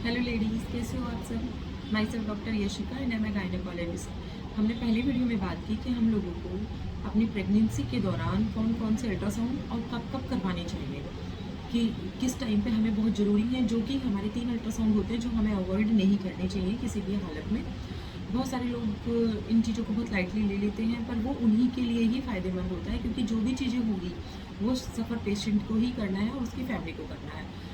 Hello ladies, कैसे हो आप सब। Myself doctor Yashika and am a gynaecologist. हमने पहली वीडियो में बात की कि हम लोगों को अपनी प्रेगनेंसी के दौरान कौन कौन से अल्ट्रासाउंड और कब कब करवाने चाहिए, कि किस टाइम पे हमें बहुत ज़रूरी है, जो कि हमारे 3 अल्ट्रासाउंड होते हैं जो हमें अवॉइड नहीं करने चाहिए किसी भी हालत में। बहुत सारे लोग इन चीज़ों को बहुत लाइटली ले लेते हैं, पर वो उन्हीं के लिए ही फ़ायदेमंद होता है, क्योंकि जो भी चीज़ें होगी वो सफ़र पेशेंट को ही करना है और उसकी फैमिली को करना है।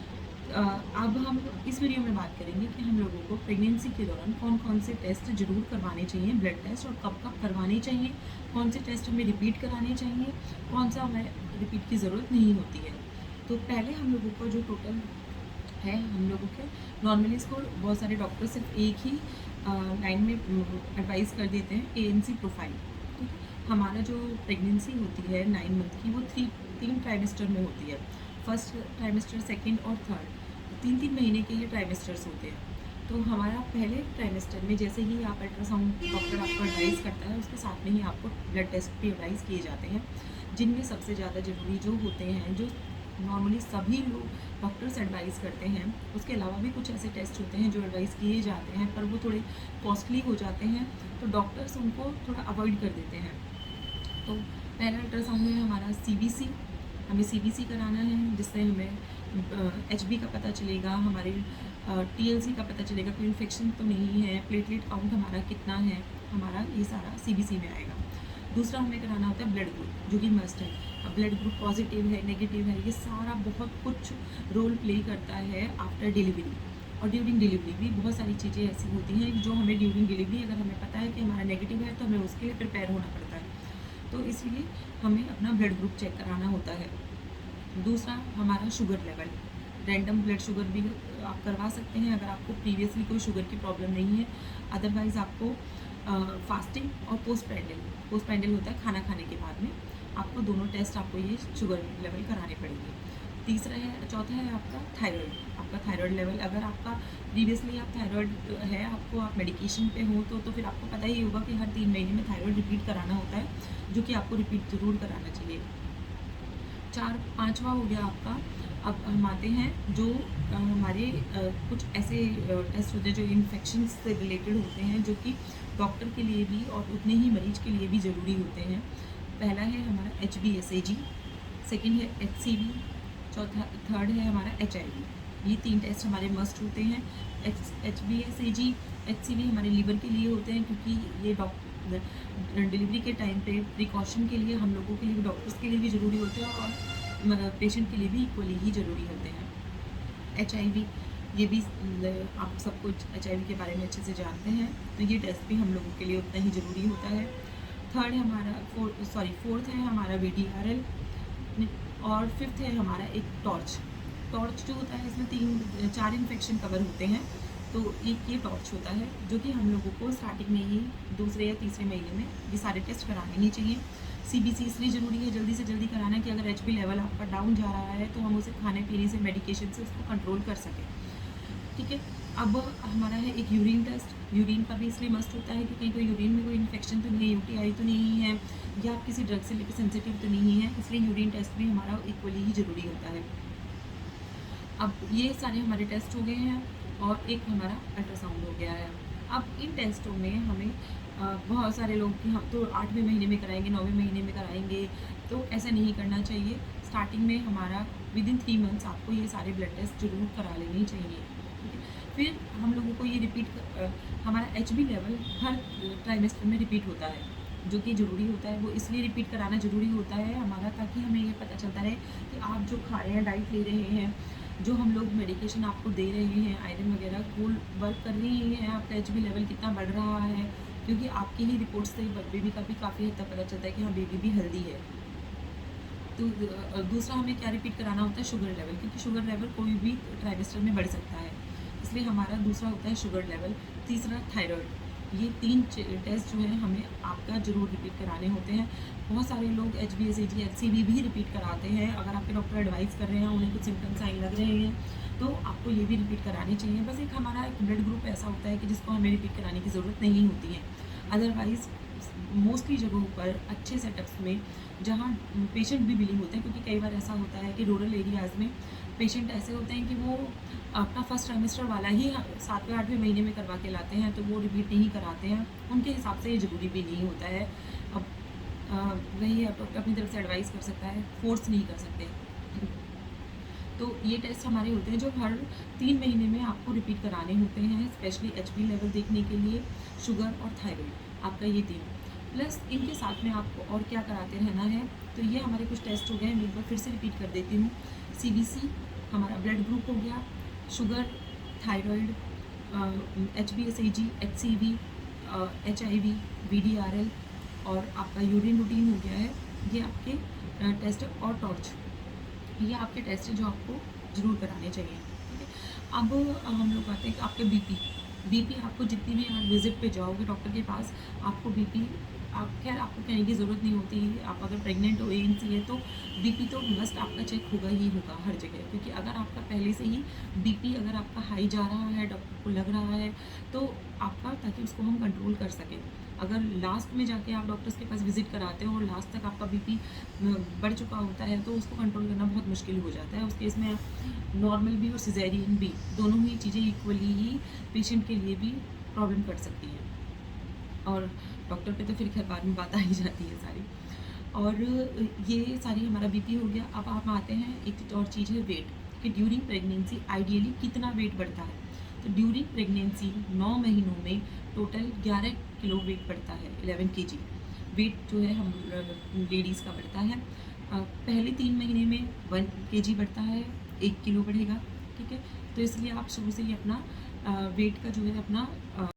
अब हम इस वीडियो में बात करेंगे कि हम लोगों को प्रेगनेंसी के दौरान कौन कौन से टेस्ट जरूर करवाने चाहिए, ब्लड टेस्ट, और कब कब करवाने चाहिए, कौन से टेस्ट हमें रिपीट कराने चाहिए, कौन सा हमें रिपीट की ज़रूरत नहीं होती है। तो पहले हम लोगों को जो टोटल है, हम लोगों के नॉर्मली इसको बहुत सारे डॉक्टर सिर्फ एक ही लाइन में एडवाइस कर देते हैं, ANC प्रोफाइल। ठीक है, हमारा जो प्रेगनेंसी होती है 9 मंथ की, वो तीन ट्राइमेस्टर में होती है। फर्स्ट ट्राइमेस्टर, सेकेंड और थर्ड, 3-3 महीने के ये ट्राइमेस्टर्स होते हैं। तो हमारा पहले ट्राइमेस्टर में जैसे ही आप अल्ट्रासाउंड डॉक्टर आपको एडवाइस करता है, उसके साथ में ही आपको ब्लड टेस्ट भी एडवाइस किए जाते हैं, जिनमें सबसे ज़्यादा ज़रूरी जो होते हैं, जो नॉर्मली सभी लोग डॉक्टर्स एडवाइस करते हैं। उसके अलावा भी कुछ ऐसे टेस्ट होते हैं जो एडवाइस किए जाते हैं, पर वो थोड़े कॉस्टली हो जाते हैं, तो डॉक्टर्स उनको थोड़ा अवॉइड कर देते हैं। तो पहला अल्ट्रासाउंड है हमारा CBC। हमें CBC कराना है, जिससे हमें HB का पता चलेगा, हमारे TLC का पता चलेगा, कोई इन्फेक्शन तो नहीं है, प्लेटलेट काउंट हमारा कितना है, हमारा ये सारा CBC में आएगा। दूसरा हमें कराना होता है ब्लड ग्रुप, जो कि मस्ट है। अब ब्लड ग्रुप पॉजिटिव है, नेगेटिव है, ये सारा बहुत कुछ रोल प्ले करता है आफ्टर डिलीवरी। और ड्यूरिंग डिलीवरी भी बहुत सारी चीज़ें ऐसी होती हैं जो हमें ड्यूरिंग डिलीवरी, अगर हमें पता है कि हमारा नेगेटिव है, तो हमें उसके लिए प्रिपेयर होना पड़ता है। तो इसलिए हमें अपना ब्लड ग्रुप चेक कराना होता है। दूसरा हमारा sugar level, random blood sugar भी आप करवा सकते हैं अगर आपको प्रीवियसली कोई शुगर की प्रॉब्लम नहीं है। अदरवाइज़ आपको फास्टिंग और पोस्ट पैंडल होता है खाना खाने के बाद में, आपको दोनों टेस्ट, आपको ये शुगर लेवल कराने पड़ेंगे। चौथा है आपका थायराइड। आपका थायराइड लेवल, अगर आपका प्रीवियसली आप थायराइड है, आपको आप मेडिकेशन पे हो, तो फिर आपको पता ही होगा कि हर 3 महीने में थायराइड रिपीट कराना होता है, जो कि आपको रिपीट ज़रूर कराना चाहिए। पाँचवा हो गया आपका। अब हम आते हैं जो हमारे कुछ ऐसे टेस्ट होते हैं जो इन्फेक्शन से रिलेटेड होते हैं, जो कि डॉक्टर के लिए भी और उतने ही मरीज के लिए भी ज़रूरी होते हैं। पहला है हमारा HBsAg, सेकंड है HCV, थर्ड है हमारा HIV। ये 3 टेस्ट हमारे मस्ट होते हैं। HBsAg, HCV हमारे लीवर के लिए होते हैं, क्योंकि ये डिलीवरी के टाइम पे प्रिकॉशन के लिए हम लोगों के लिए, डॉक्टर्स के लिए भी ज़रूरी होते हैं, और पेशेंट के लिए भी इक्वली ही ज़रूरी होते हैं। HIV, ये भी आप सब कुछ HIV के बारे में अच्छे से जानते हैं, तो ये टेस्ट भी हम लोगों के लिए उतना ही ज़रूरी होता है। थर्ड है हमारा फोर्थ है हमारा VTRL, और फिफ्थ है हमारा एक टॉर्च जो होता है, इसमें 4 इन्फेक्शन कवर होते हैं। तो एक ये टॉर्च होता है, जो कि हम लोगों को स्टार्टिंग में ही दूसरे या तीसरे महीने में ये सारे टेस्ट कराने ही चाहिए। CBC इसलिए ज़रूरी है जल्दी से जल्दी कराना, कि अगर HB लेवल आपका डाउन जा रहा है, तो हम उसे खाने पीने से, मेडिकेशन से उसको कंट्रोल कर सकें। ठीक है, अब हमारा है एक यूरिन टेस्ट। यूरिन का भी इसलिए मस्ट होता है कि कहीं कोई यूरिन में कोई इन्फेक्शन तो नहीं है, UTI तो नहीं है, या आप किसी ड्रग से लेकर सेंसिटिव तो नहीं है, इसलिए यूरिन टेस्ट भी हमारा इक्वली ही ज़रूरी होता है। अब ये सारे हमारे टेस्ट हो गए हैं, और एक हमारा अल्ट्रासाउंड हो गया है। अब इन टेस्टों में हमें बहुत सारे लोग कि हम तो 8वें महीने में कराएंगे, 9वें महीने में कराएंगे, तो ऐसा नहीं करना चाहिए। स्टार्टिंग में हमारा विदिन 3 मंथ्स आपको ये सारे ब्लड टेस्ट ज़रूर करा लेने चाहिए। ठीक है, फिर हम लोगों को ये हमारा HB लेवल हर ट्राइमेस्टर में रिपीट होता है, जो कि ज़रूरी होता है। वो इसलिए रिपीट कराना ज़रूरी होता है हमारा, ताकि हमें ये पता चलता रहे कि आप जो खा रहे हैं, डाइट ले रहे हैं, जो हम लोग मेडिकेशन आपको दे रहे हैं, आयरन वगैरह, वो वर्क कर रही हैं, आपका HB लेवल कितना बढ़ रहा है, क्योंकि आपकी ही रिपोर्ट से बेबी का भी काफ़ी हद तक पता चलता है कि हाँ, बेबी भी हेल्दी है। तो दूसरा हमें क्या रिपीट कराना होता है, शुगर लेवल, क्योंकि शुगर लेवल कोई भी ट्राइमेस्टर में बढ़ सकता है, इसलिए हमारा दूसरा होता है शुगर लेवल। तीसरा थायराइड। ये 3 टेस्ट जो है हमें आपका ज़रूर रिपीट कराने होते हैं। बहुत सारे लोग HBsAg, HCV भी रिपीट कराते हैं। अगर आपके डॉक्टर एडवाइस कर रहे हैं, उन्हें कुछ सिम्टम्स साइन लग रहे हैं, तो आपको ये भी रिपीट कराने चाहिए। बस एक हमारा एक ब्लड ग्रुप ऐसा होता है कि जिसको हमें रिपीट कराने की ज़रूरत नहीं होती है। अदरवाइज़ मोस्टली जगहों पर, अच्छे सेटअप्स में, जहाँ पेशेंट भी विलिंग होते हैं, क्योंकि कई बार ऐसा होता है कि रूरल एरियाज़ में पेशेंट ऐसे होते हैं कि वो अपना फर्स्ट ट्राइमेस्टर वाला ही 7वें 8वें महीने में करवा के लाते हैं, तो वो रिपीट नहीं कराते हैं। उनके हिसाब से ये ज़रूरी भी नहीं होता है। अब वही है, डॉक्टर अपनी तरफ से एडवाइस कर सकता है, फोर्स नहीं कर सकते। तो ये टेस्ट हमारे होते हैं जो हर 3 महीने में आपको रिपीट कराने होते हैं, स्पेशली एचबी लेवल देखने के लिए, शुगर और थायराइड, आपका ये 3। प्लस इनके साथ में आपको और क्या कराते रहना है, तो ये हमारे कुछ टेस्ट हो गए, मैं एक बार फिर से रिपीट कर देती हूँ। सीबीसी हमारा ब्लड ग्रुप हो गया, sugar, thyroid, HbA1c, HCV, HIV, VDRL और आपका यूरिन रूटीन हो गया है। ये आपके टेस्ट और टॉर्च, ये आपके टेस्ट हैं जो आपको ज़रूर कराने चाहिए, ठीक है। अब हम लोग आते हैं कि आपके बीपी आपको जितनी भी आप विज़िट पे जाओगे डॉक्टर के पास, आपको बीपी, आप खैर आपको कहने की ज़रूरत नहीं होती। आप अगर प्रेग्नेंट हो एएनसी है तो बीपी तो मस्ट आपका चेक होगा ही होगा हर जगह, क्योंकि अगर आपका पहले से ही बीपी अगर आपका हाई जा रहा है, डॉक्टर को लग रहा है, तो आपका, ताकि उसको हम कंट्रोल कर सकें। अगर लास्ट में जाके आप डॉक्टर्स के पास विज़िट कराते हो और लास्ट तक आपका बीपी बढ़ चुका होता है, तो उसको कंट्रोल करना बहुत मुश्किल हो जाता है। उस केस में नॉर्मल भी और सिज़ेरियन भी, दोनों ही चीज़ें इक्वली ही पेशेंट के लिए भी प्रॉब्लम कर सकती हैं। और डॉक्टर पे तो फिर खैर बाद में बात आ ही जाती है सारी। और ये सारी हमारा बीपी हो गया। अब हम आते हैं, एक और चीज़ है वेट, कि ड्यूरिंग प्रेगनेंसी आइडियली कितना वेट बढ़ता है। तो ड्यूरिंग प्रेगनेंसी 9 महीनों में टोटल 11 किलो वेट बढ़ता है, 11 केजी वेट जो है हम लेडीज़ का बढ़ता है। पहले 3 महीने में 1 केजी बढ़ता है, 1 किलो बढ़ेगा, ठीक है। तो इसलिए आप शुरू से ही अपना वेट का जो है अपना